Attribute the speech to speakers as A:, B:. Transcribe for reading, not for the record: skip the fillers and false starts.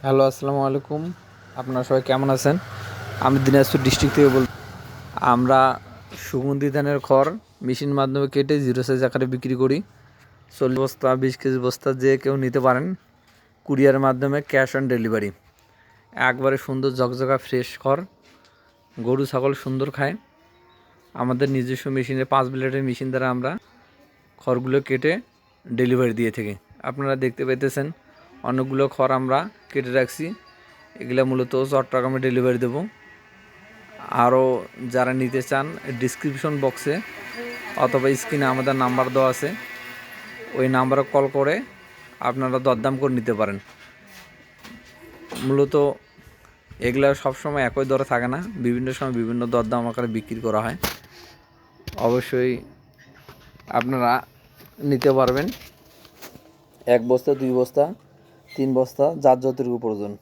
A: Hello, আসসালামু আলাইকুম। আপনারা সবাই কেমন আছেন? আমি দিনাজপুর ডিস্ট্রিক্ট থেকে আমরা সুগন্ধি ধানের খড় মেশিন মাধ্যমে কেটে জিরো সাইজ আকারে বিক্রি করি। 40 বস্তা 20 কেজি বস্তা যে কেউ নিতে পারেন। কুরিয়ারের মাধ্যমে ক্যাশ অন ডেলিভারি। একবারে সুন্দর ঝকঝকা ফ্রেশ খড়, গরু ছাগল সুন্দর খায়। আমাদের নিজস্ব মেশিনে 5 ব্লেডের মেশিন দ্বারা আমরা খড়গুলো কেটে ডেলিভারি দিয়ে থাকি। আপনারা দেখতে পাইতেছেন অনেকগুলো খড় আমরা কেটে রাখছি। এগুলো মূলত চট্টগ্রামে ডেলিভারি দেবো। আরও যারা নিতে চান ডিসক্রিপশন বক্সে অথবা স্ক্রিনে আমাদের নাম্বার দেওয়া আছে, ওই নাম্বারে কল করে আপনারা দরদাম করে নিতে পারেন। মূলত এগুলো সবসময় একই দরে থাকে না, বিভিন্ন সময় বিভিন্ন দরদাম আকারে বিক্রি করা হয়। অবশ্যই আপনারা নিতে পারবেন। 1 বস্তা 2 বস্তা 3 বস্তা যার যতটুকু প্রয়োজন।